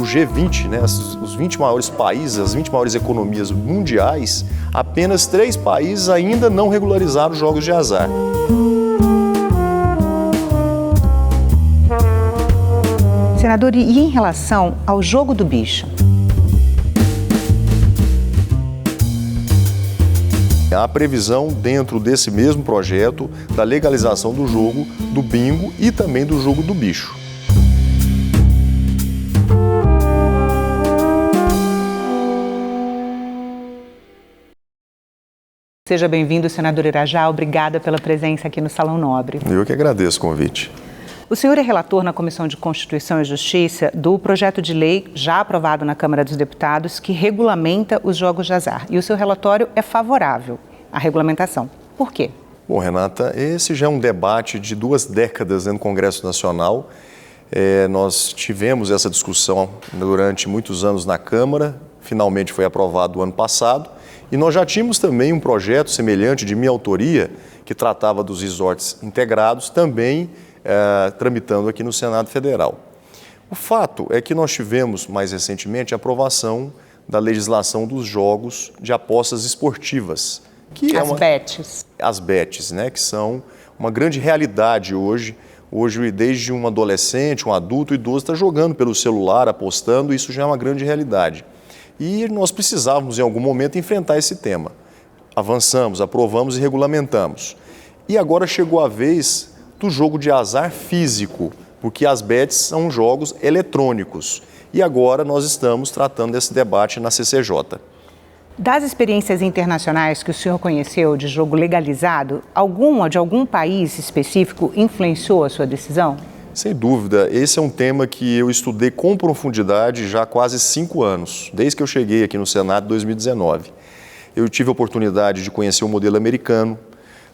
G20, né, os 20 maiores países, as 20 maiores economias mundiais, apenas 3 países ainda não regularizaram os jogos de azar. Senador, e em relação ao jogo do bicho? Há previsão dentro desse mesmo projeto da legalização do jogo do bingo e também do jogo do bicho. Seja bem-vindo, senador Irajá. Obrigada pela presença aqui no Salão Nobre. Eu que agradeço o convite. O senhor é relator na Comissão de Constituição e Justiça do projeto de lei já aprovado na Câmara dos Deputados que regulamenta os jogos de azar. E o seu relatório é favorável à regulamentação. Por quê? Bom, Renata, esse já é um debate de 2 décadas no Congresso Nacional. Nós tivemos essa discussão durante muitos anos na Câmara, finalmente foi aprovado o ano passado. E nós já tínhamos também um projeto semelhante de minha autoria, que tratava dos resorts integrados, também tramitando aqui no Senado Federal. O fato é que nós tivemos, mais recentemente, a aprovação da legislação dos jogos de apostas esportivas. As bets, né, que são uma grande realidade hoje. Hoje, desde um adolescente, um adulto, um idoso está jogando pelo celular, apostando, isso já é uma grande realidade. E nós precisávamos, em algum momento, enfrentar esse tema. Avançamos, aprovamos e regulamentamos. E agora chegou a vez do jogo de azar físico, porque as bets são jogos eletrônicos. E agora nós estamos tratando desse debate na CCJ. Das experiências internacionais que o senhor conheceu de jogo legalizado, de algum país específico influenciou a sua decisão? Sem dúvida, esse é um tema que eu estudei com profundidade já há quase 5 anos, desde que eu cheguei aqui no Senado em 2019. Eu tive a oportunidade de conhecer o modelo americano,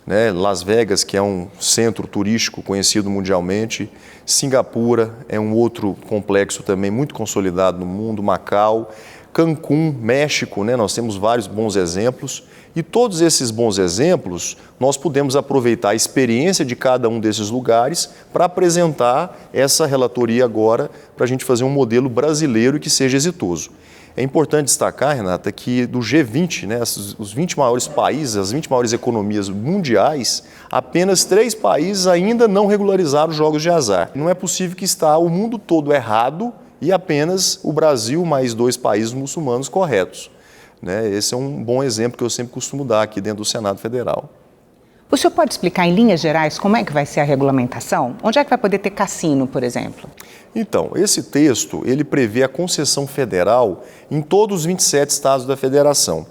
né? Las Vegas, que é um centro turístico conhecido mundialmente, Singapura é um outro complexo também muito consolidado no mundo, Macau, Cancún, México, né? Nós temos vários bons exemplos e todos esses bons exemplos nós pudemos aproveitar a experiência de cada um desses lugares para apresentar essa relatoria agora para a gente fazer um modelo brasileiro que seja exitoso. É importante destacar, Renata, que do G20, né, os 20 maiores países, as 20 maiores economias mundiais, apenas 3 países ainda não regularizaram os jogos de azar. Não é possível que está o mundo todo errado e apenas o Brasil mais 2 países muçulmanos corretos. Né? Esse é um bom exemplo que eu sempre costumo dar aqui dentro do Senado Federal. O senhor pode explicar em linhas gerais como é que vai ser a regulamentação? Onde é que vai poder ter cassino, por exemplo? Então, esse texto, ele prevê a concessão federal em todos os 27 estados da federação.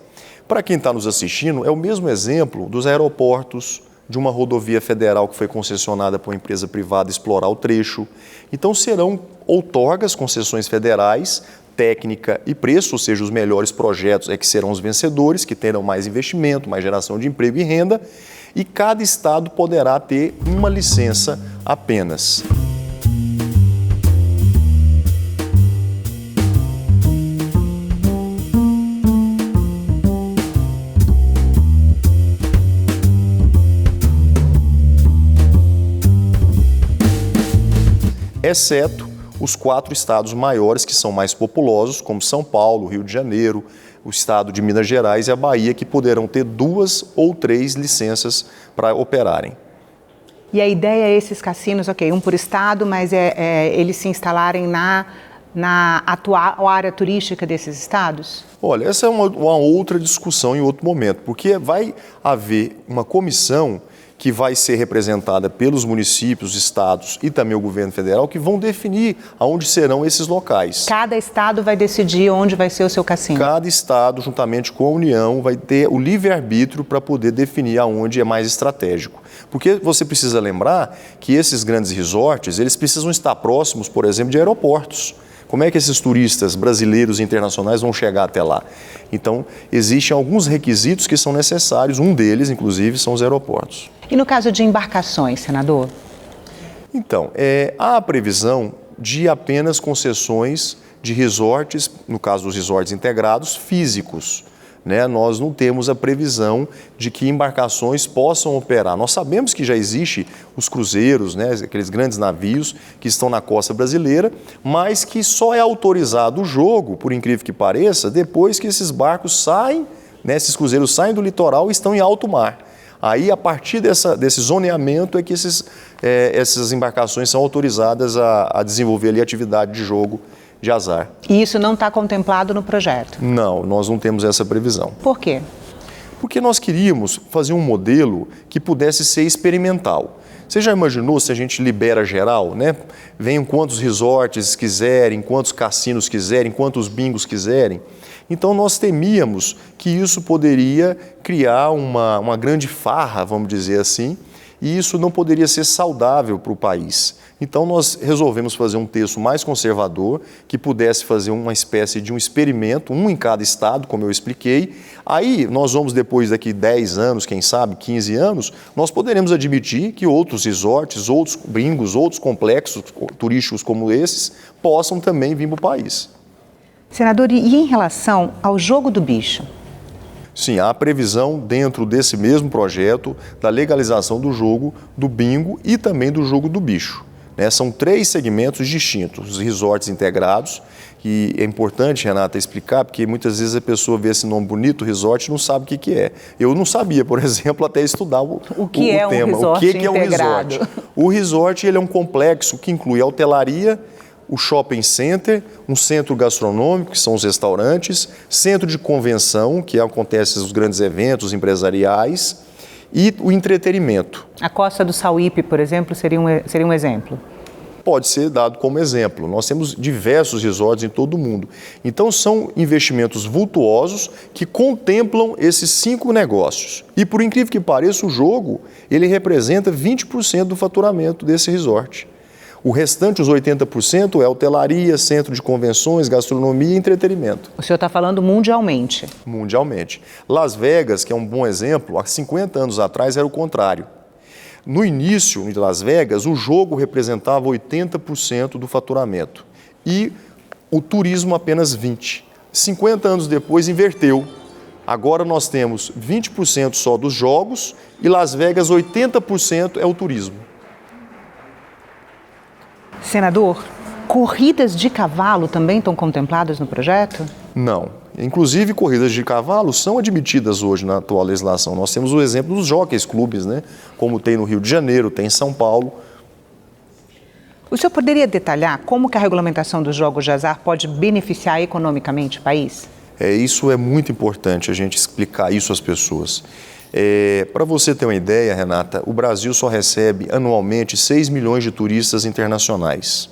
Para quem está nos assistindo, é o mesmo exemplo dos aeroportos, de uma rodovia federal que foi concessionada por uma empresa privada explorar o trecho. Então, serão outorgas, concessões federais, técnica e preço, ou seja, os melhores projetos é que serão os vencedores, que terão mais investimento, mais geração de emprego e renda, e cada estado poderá ter uma licença apenas. Exceto os 4 estados maiores que são mais populosos, como São Paulo, Rio de Janeiro, o estado de Minas Gerais e a Bahia, que poderão ter 2 ou 3 licenças para operarem. E a ideia é esses cassinos, um por estado, mas eles se instalarem na atual área turística desses estados? Olha, essa é uma outra discussão em outro momento, porque vai haver uma comissão que vai ser representada pelos municípios, estados e também o governo federal, que vão definir aonde serão esses locais. Cada estado vai decidir onde vai ser o seu cassino? Cada estado, juntamente com a União, vai ter o livre-arbítrio para poder definir aonde é mais estratégico. Porque você precisa lembrar que esses grandes resorts, eles precisam estar próximos, por exemplo, de aeroportos. Como é que esses turistas brasileiros e internacionais vão chegar até lá? Então, existem alguns requisitos que são necessários, um deles, inclusive, são os aeroportos. E no caso de embarcações, senador? Então, há a previsão de apenas concessões de resorts, no caso dos resorts integrados, físicos. né, nós não temos a previsão de que embarcações possam operar. Nós sabemos que já existe os cruzeiros, né, aqueles grandes navios que estão na costa brasileira, mas que só é autorizado o jogo, por incrível que pareça, depois que esses barcos saem, né, esses cruzeiros saem do litoral e estão em alto mar. Aí, a partir desse zoneamento, é que essas embarcações são autorizadas a desenvolver ali atividade de jogo de azar. E isso não está contemplado no projeto? Não, nós não temos essa previsão. Por quê? Porque nós queríamos fazer um modelo que pudesse ser experimental. Você já imaginou se a gente libera geral, né? Venham quantos resorts quiserem, quantos cassinos quiserem, quantos bingos quiserem. Então, nós temíamos que isso poderia criar uma grande farra, vamos dizer assim, e isso não poderia ser saudável para o país. Então, nós resolvemos fazer um texto mais conservador, que pudesse fazer uma espécie de um experimento, um em cada estado, como eu expliquei. Aí, nós vamos, depois daqui 10 anos, quem sabe, 15 anos, nós poderemos admitir que outros resorts, outros bingos, outros complexos turísticos como esses, possam também vir para o país. Senador, e em relação ao jogo do bicho? Sim, há previsão dentro desse mesmo projeto da legalização do jogo do bingo e também do jogo do bicho. Né? São 3 segmentos distintos, os resorts integrados, e é importante, Renata, explicar, porque muitas vezes a pessoa vê esse nome bonito, resort, e não sabe o que é. Eu não sabia, por exemplo, até estudar o tema. Um resort o que é um integrado? resort? O resort ele é um complexo que inclui a hotelaria, o shopping center, um centro gastronômico, que são os restaurantes, centro de convenção, que acontecem os grandes eventos empresariais, e o entretenimento. A Costa do Sauípe, por exemplo, seria um exemplo? Pode ser dado como exemplo. Nós temos diversos resorts em todo o mundo. Então, são investimentos vultuosos que contemplam esses 5 negócios. E, por incrível que pareça, o jogo, ele representa 20% do faturamento desse resort. O restante, os 80%, é hotelaria, centro de convenções, gastronomia e entretenimento. O senhor está falando mundialmente? Mundialmente. Las Vegas, que é um bom exemplo, há 50 anos atrás era o contrário. No início, em Las Vegas, o jogo representava 80% do faturamento e o turismo apenas 20%. 50 anos depois, inverteu. Agora nós temos 20% só dos jogos e Las Vegas 80% é o turismo. Senador, corridas de cavalo também estão contempladas no projeto? Não. Inclusive, corridas de cavalo são admitidas hoje na atual legislação. Nós temos o exemplo dos jockeys clubes, né? Como tem no Rio de Janeiro, tem em São Paulo. O senhor poderia detalhar como que a regulamentação dos jogos de azar pode beneficiar economicamente o país? Isso é muito importante, a gente explicar isso às pessoas. Para você ter uma ideia, Renata, o Brasil só recebe anualmente 6 milhões de turistas internacionais.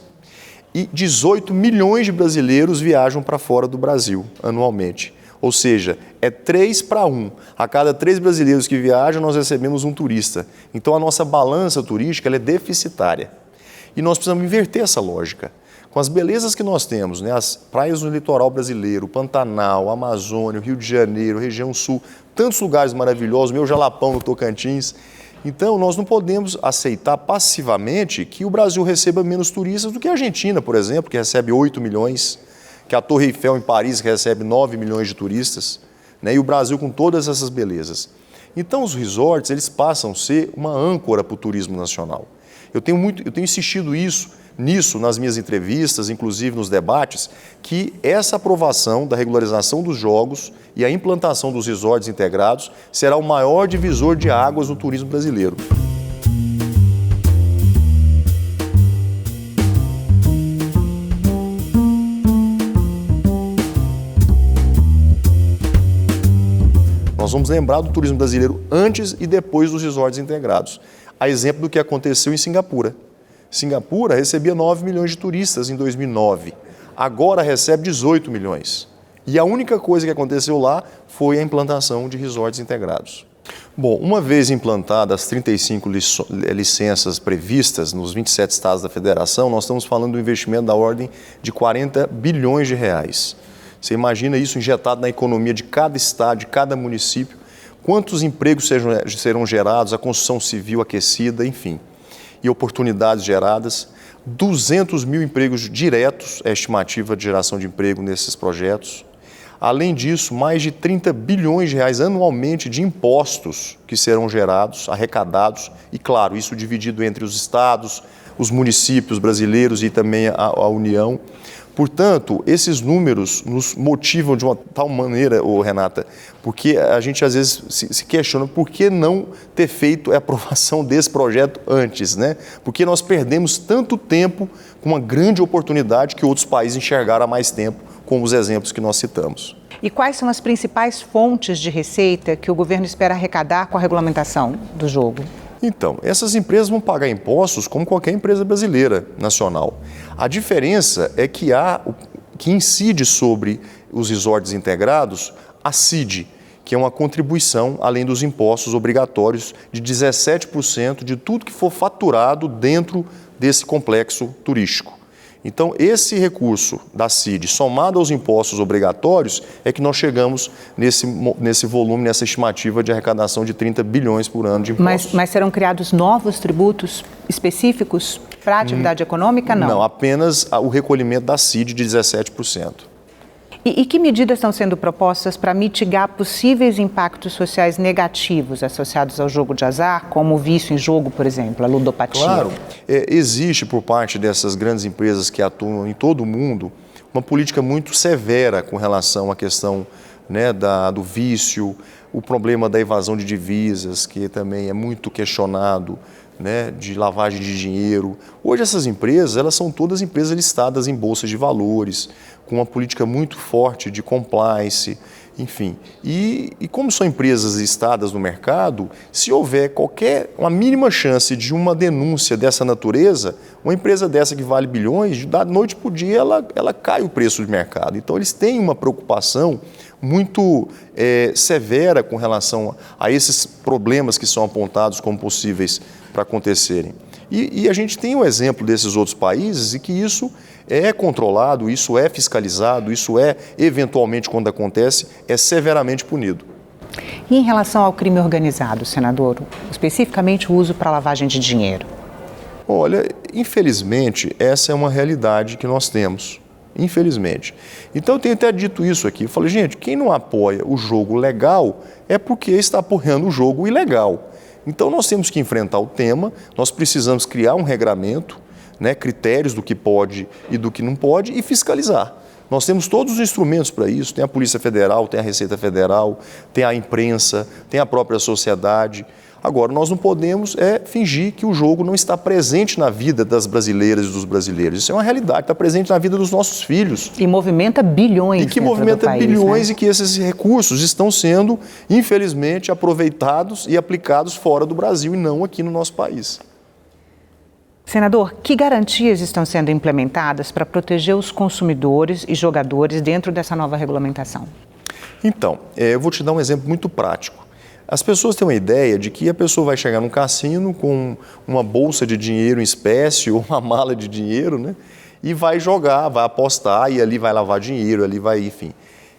E 18 milhões de brasileiros viajam para fora do Brasil anualmente. Ou seja, é 3 para 1. A cada 3 brasileiros que viajam, nós recebemos um turista. Então, a nossa balança turística ela é deficitária. E nós precisamos inverter essa lógica. Com as belezas que nós temos, né, as praias no litoral brasileiro, Pantanal, Amazônia, Rio de Janeiro, região sul, tantos lugares maravilhosos, meu Jalapão no Tocantins. Então, nós não podemos aceitar passivamente que o Brasil receba menos turistas do que a Argentina, por exemplo, que recebe 8 milhões, que a Torre Eiffel em Paris recebe 9 milhões de turistas, né, e o Brasil com todas essas belezas. Então, os resorts, eles passam a ser uma âncora para o turismo nacional. Eu tenho insistido nisso nas minhas entrevistas, inclusive nos debates, que essa aprovação da regularização dos jogos e a implantação dos resorts integrados será o maior divisor de águas no turismo brasileiro. Nós vamos lembrar do turismo brasileiro antes e depois dos resorts integrados. A exemplo do que aconteceu em Singapura. Singapura recebia 9 milhões de turistas em 2009. Agora recebe 18 milhões. E a única coisa que aconteceu lá foi a implantação de resorts integrados. Bom, uma vez implantadas as 35 licenças previstas nos 27 estados da federação, nós estamos falando de um investimento da ordem de 40 bilhões de reais. Você imagina isso injetado na economia de cada estado, de cada município, quantos empregos serão gerados, a construção civil aquecida, enfim, e oportunidades geradas, 200 mil empregos diretos, é a estimativa de geração de emprego nesses projetos. Além disso, mais de 30 bilhões de reais anualmente de impostos que serão gerados, arrecadados, e claro, isso dividido entre os estados, os municípios brasileiros e também a União. Portanto, esses números nos motivam de uma tal maneira, Renata, porque a gente às vezes se questiona por que não ter feito a aprovação desse projeto antes, né? Porque nós perdemos tanto tempo com uma grande oportunidade que outros países enxergaram há mais tempo, como os exemplos que nós citamos. E quais são as principais fontes de receita que o governo espera arrecadar com a regulamentação do jogo? Então, essas empresas vão pagar impostos como qualquer empresa brasileira nacional. A diferença é que que incide sobre os resorts integrados a CID, que é uma contribuição, além dos impostos obrigatórios, de 17% de tudo que for faturado dentro desse complexo turístico. Então, esse recurso da CID, somado aos impostos obrigatórios, é que nós chegamos nesse volume, nessa estimativa de arrecadação de 30 bilhões por ano de impostos. Mas serão criados novos tributos específicos para a atividade econômica, não? Não, apenas o recolhimento da CID de 17%. E que medidas estão sendo propostas para mitigar possíveis impactos sociais negativos associados ao jogo de azar, como o vício em jogo, por exemplo, a ludopatia? Claro, existe por parte dessas grandes empresas que atuam em todo o mundo uma política muito severa com relação à questão, né, do vício, o problema da evasão de divisas, que também é muito questionado, né, de lavagem de dinheiro. Hoje essas empresas, elas são todas empresas listadas em bolsas de valores, com uma política muito forte de compliance, enfim. E como são empresas listadas no mercado, se houver uma mínima chance de uma denúncia dessa natureza, uma empresa dessa que vale bilhões, da noite para o dia ela cai o preço de mercado. Então eles têm uma preocupação muito severa com relação a esses problemas que são apontados como possíveis para acontecerem. E a gente tem o exemplo desses outros países e que isso é controlado, isso é fiscalizado, isso eventualmente, quando acontece, é severamente punido. E em relação ao crime organizado, senador, especificamente o uso para lavagem de dinheiro? Olha, infelizmente, essa é uma realidade que nós temos. Infelizmente. Então eu tenho até dito isso aqui. Eu falei, gente, quem não apoia o jogo legal é porque está apoiando o jogo ilegal. Então nós temos que enfrentar o tema, nós precisamos criar um regramento, né, critérios do que pode e do que não pode e fiscalizar. Nós temos todos os instrumentos para isso, tem a Polícia Federal, tem a Receita Federal, tem a imprensa, tem a própria sociedade. Agora, nós não podemos fingir que o jogo não está presente na vida das brasileiras e dos brasileiros. Isso é uma realidade, está presente na vida dos nossos filhos. E movimenta bilhões. E que movimenta bilhões, né? E que esses recursos estão sendo, infelizmente, aproveitados e aplicados fora do Brasil e não aqui no nosso país. Senador, que garantias estão sendo implementadas para proteger os consumidores e jogadores dentro dessa nova regulamentação? Então, eu vou te dar um exemplo muito prático. As pessoas têm uma ideia de que a pessoa vai chegar num cassino com uma bolsa de dinheiro em espécie ou uma mala de dinheiro, né? E vai jogar, vai apostar e ali vai lavar dinheiro, ali vai, enfim.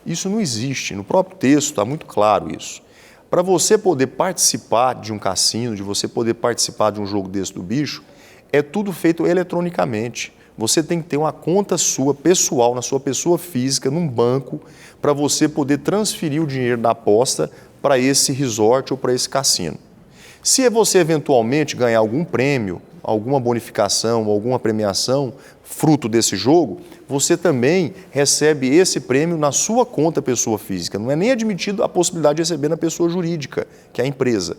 Isso não existe. No próprio texto está muito claro isso. Para você poder participar de um cassino, de você poder participar de um jogo desse do bicho, é tudo feito eletronicamente. Você tem que ter uma conta sua, pessoal, na sua pessoa física, num banco, para você poder transferir o dinheiro da aposta para esse resort ou para esse cassino. Se você eventualmente ganhar algum prêmio, alguma bonificação, alguma premiação, fruto desse jogo, você também recebe esse prêmio na sua conta pessoa física. Não é nem admitido a possibilidade de receber na pessoa jurídica, que é a empresa.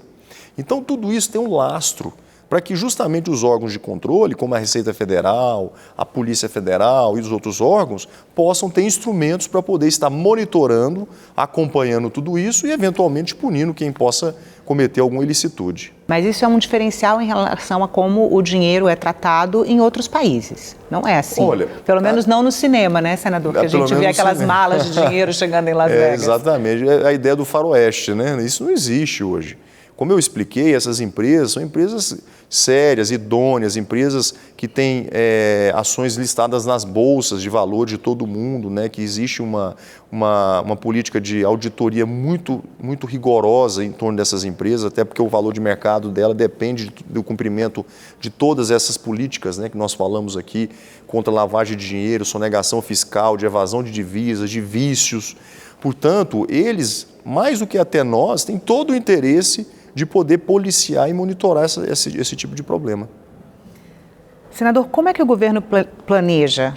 Então, tudo isso tem um lastro para que justamente os órgãos de controle, como a Receita Federal, a Polícia Federal e os outros órgãos, possam ter instrumentos para poder estar monitorando, acompanhando tudo isso e, eventualmente, punindo quem possa cometer alguma ilicitude. Mas isso é um diferencial em relação a como o dinheiro é tratado em outros países. Não é assim. Olha, pelo menos não no cinema, né, senador? Porque a gente vê aquelas malas de dinheiro chegando em Las Vegas. Exatamente. A ideia do faroeste, né? Isso não existe hoje. Como eu expliquei, essas empresas são empresas sérias, idôneas, empresas que têm ações listadas nas bolsas de valor de todo mundo, né, que existe uma política de auditoria muito rigorosa em torno dessas empresas, até porque o valor de mercado dela depende do cumprimento de todas essas políticas, né, que nós falamos aqui, contra lavagem de dinheiro, sonegação fiscal, de evasão de divisas, de vícios. Portanto, eles, mais do que até nós, têm todo o interesse de poder policiar e monitorar esse tipo de problema. Senador, como é que o governo planeja?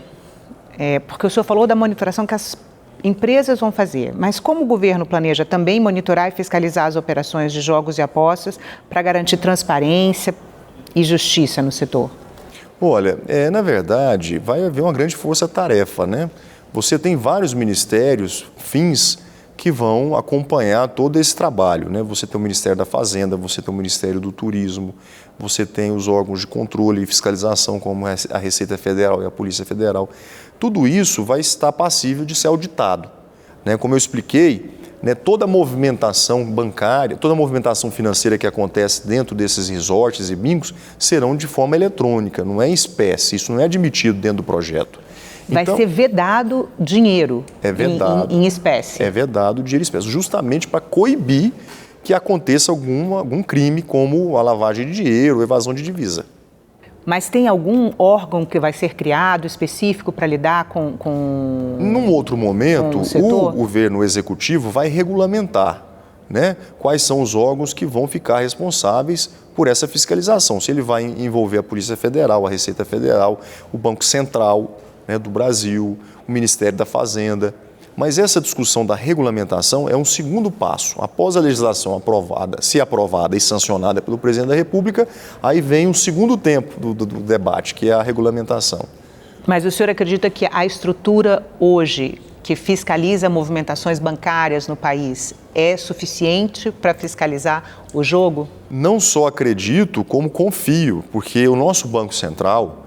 Porque o senhor falou da monitoração que as empresas vão fazer, mas como o governo planeja também monitorar e fiscalizar as operações de jogos e apostas para garantir transparência e justiça no setor? Olha, na verdade, vai haver uma grande força-tarefa, né? Você tem vários ministérios, fins, que vão acompanhar todo esse trabalho, né? Você tem o Ministério da Fazenda, você tem o Ministério do Turismo, você tem os órgãos de controle e fiscalização, como a Receita Federal e a Polícia Federal. Tudo isso vai estar passível de ser auditado, né? Como eu expliquei, né, toda a movimentação bancária, toda a movimentação financeira que acontece dentro desses resorts e bingos serão de forma eletrônica, não é em espécie, isso não é admitido dentro do projeto. Vai ser vedado dinheiro em espécie. É vedado dinheiro em espécie, justamente para coibir que aconteça algum crime como a lavagem de dinheiro, evasão de divisa. Mas tem algum órgão que vai ser criado específico para lidar com Num outro momento, o governo executivo vai regulamentar, né, quais são os órgãos que vão ficar responsáveis por essa fiscalização. Se ele vai envolver a Polícia Federal, a Receita Federal, o Banco Central, né, do Brasil, o Ministério da Fazenda. Mas essa discussão da regulamentação é um segundo passo. Após a legislação aprovada, se aprovada e sancionada pelo Presidente da República, aí vem um segundo tempo do debate, que é a regulamentação. Mas o senhor acredita que a estrutura hoje, que fiscaliza movimentações bancárias no país, é suficiente para fiscalizar o jogo? Não só acredito, como confio, porque o nosso Banco Central,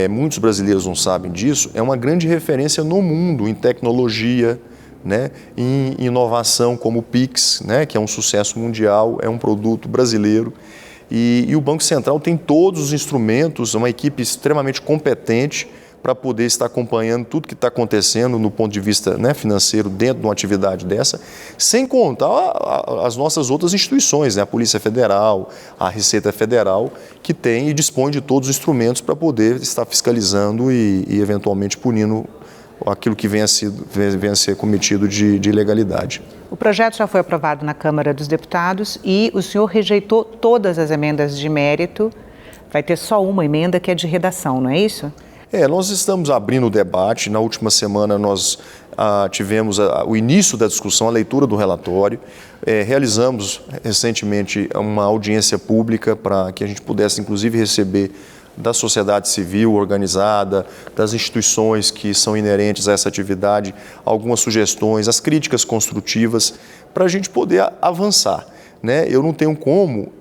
muitos brasileiros não sabem disso, é uma grande referência no mundo em tecnologia, né, em inovação como o Pix, né, que é um sucesso mundial, é um produto brasileiro. E o Banco Central tem todos os instrumentos, uma equipe extremamente competente para poder estar acompanhando tudo que está acontecendo no ponto de vista, né, financeiro dentro de uma atividade dessa, sem contar as nossas outras instituições, né, a Polícia Federal, a Receita Federal, que tem e dispõe de todos os instrumentos para poder estar fiscalizando e eventualmente punindo aquilo que venha a ser cometido de ilegalidade. O projeto já foi aprovado na Câmara dos Deputados e o senhor rejeitou todas as emendas de mérito. Vai ter só uma emenda que é de redação, não é isso? Nós estamos abrindo o debate. Na última semana nós tivemos o início da discussão, a leitura do relatório. Realizamos recentemente uma audiência pública para que a gente pudesse, inclusive, receber da sociedade civil organizada, das instituições que são inerentes a essa atividade, algumas sugestões, as críticas construtivas, para a gente poder avançar. Né? Eu não tenho como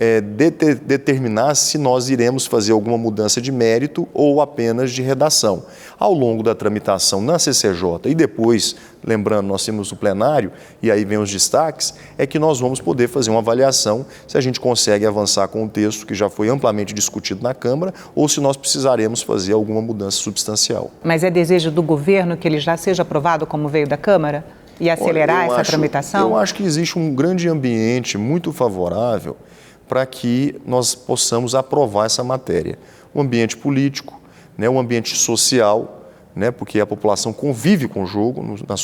determinar se nós iremos fazer alguma mudança de mérito ou apenas de redação. Ao longo da tramitação na CCJ e depois, lembrando, nós temos o plenário, e aí vem os destaques, é que nós vamos poder fazer uma avaliação se a gente consegue avançar com o texto que já foi amplamente discutido na Câmara ou se nós precisaremos fazer alguma mudança substancial. Mas é desejo do governo que ele já seja aprovado como veio da Câmara? E acelerar essa tramitação? Eu acho que existe um grande ambiente muito favorável para que nós possamos aprovar essa matéria. Um ambiente político, né, um ambiente social, né, porque a população convive com o jogo na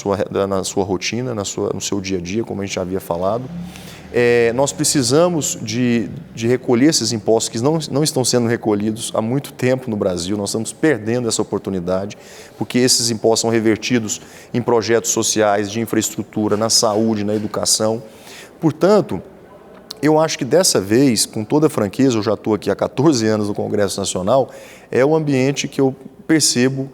sua rotina, no seu dia a dia, como a gente já havia falado. Nós precisamos de recolher esses impostos que não estão sendo recolhidos há muito tempo no Brasil. Nós estamos perdendo essa oportunidade, porque esses impostos são revertidos em projetos sociais, de infraestrutura, na saúde, na educação. Portanto, eu acho que dessa vez, com toda franqueza, eu já estou aqui há 14 anos no Congresso Nacional, é o ambiente que eu percebo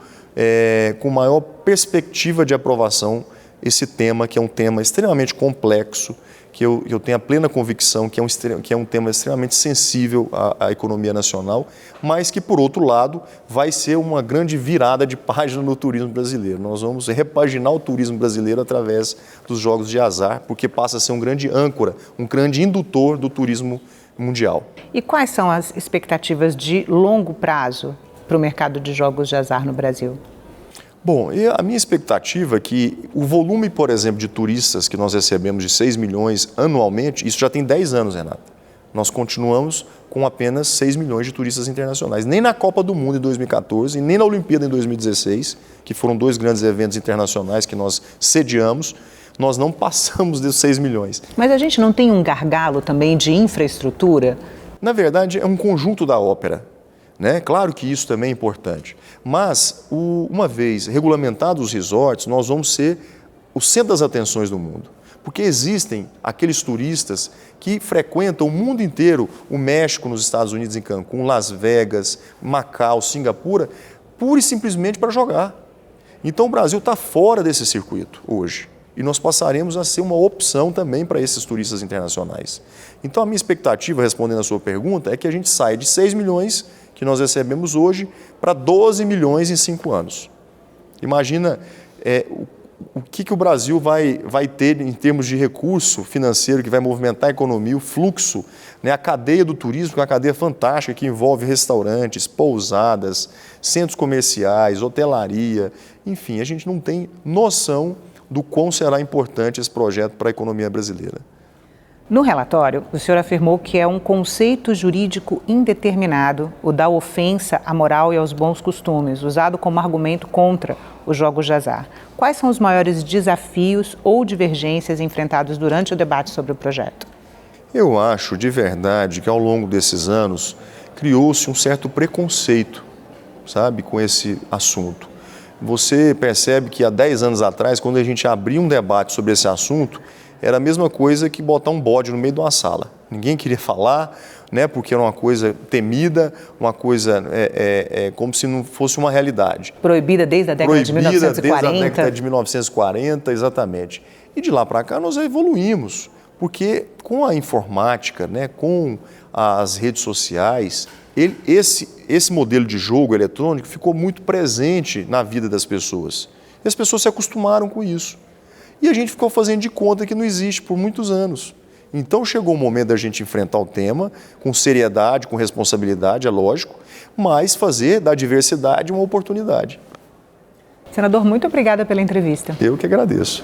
com maior perspectiva de aprovação esse tema, que é um tema extremamente complexo, que eu tenho a plena convicção que é um tema extremamente sensível à economia nacional, mas que, por outro lado, vai ser uma grande virada de página no turismo brasileiro. Nós vamos repaginar o turismo brasileiro através dos jogos de azar, porque passa a ser um grande âncora, um grande indutor do turismo mundial. E quais são as expectativas de longo prazo para o mercado de jogos de azar no Brasil? Bom, e a minha expectativa é que o volume, por exemplo, de turistas que nós recebemos de 6 milhões anualmente, isso já tem 10 anos, Renata. Nós continuamos com apenas 6 milhões de turistas internacionais. Nem na Copa do Mundo em 2014 e nem na Olimpíada em 2016, que foram 2 grandes eventos internacionais que nós sediamos, nós não passamos desses 6 milhões. Mas a gente não tem um gargalo também de infraestrutura? Na verdade, é um conjunto da ópera, né? Claro que isso também é importante, mas uma vez regulamentados os resorts, nós vamos ser o centro das atenções do mundo. Porque existem aqueles turistas que frequentam o mundo inteiro, o México, nos Estados Unidos, em Cancún, Las Vegas, Macau, Singapura, pura e simplesmente para jogar. Então o Brasil está fora desse circuito hoje. E nós passaremos a ser uma opção também para esses turistas internacionais. Então a minha expectativa, respondendo a sua pergunta, é que a gente saia de 6 milhões que nós recebemos hoje para 12 milhões em 5 anos. Imagina o que o Brasil vai ter em termos de recurso financeiro que vai movimentar a economia, o fluxo, né, a cadeia do turismo, que é uma cadeia fantástica que envolve restaurantes, pousadas, centros comerciais, hotelaria, enfim, a gente não tem noção do quão será importante esse projeto para a economia brasileira. No relatório, o senhor afirmou que é um conceito jurídico indeterminado o da ofensa à moral e aos bons costumes, usado como argumento contra os jogos de azar. Quais são os maiores desafios ou divergências enfrentados durante o debate sobre o projeto? Eu acho, de verdade, que ao longo desses anos criou-se um certo preconceito, sabe, com esse assunto. Você percebe que há 10 anos atrás, quando a gente abria um debate sobre esse assunto, era a mesma coisa que botar um bode no meio de uma sala. Ninguém queria falar, né, porque era uma coisa temida, uma coisa como se não fosse uma realidade. Proibida desde a década de 1940. Desde a década de 1940, exatamente. E de lá para cá nós evoluímos, porque com a informática, né, com as redes sociais, esse modelo de jogo eletrônico ficou muito presente na vida das pessoas. E as pessoas se acostumaram com isso. E a gente ficou fazendo de conta que não existe por muitos anos. Então chegou o momento da gente enfrentar o tema com seriedade, com responsabilidade, é lógico, mas fazer da diversidade uma oportunidade. Senador, muito obrigada pela entrevista. Eu que agradeço.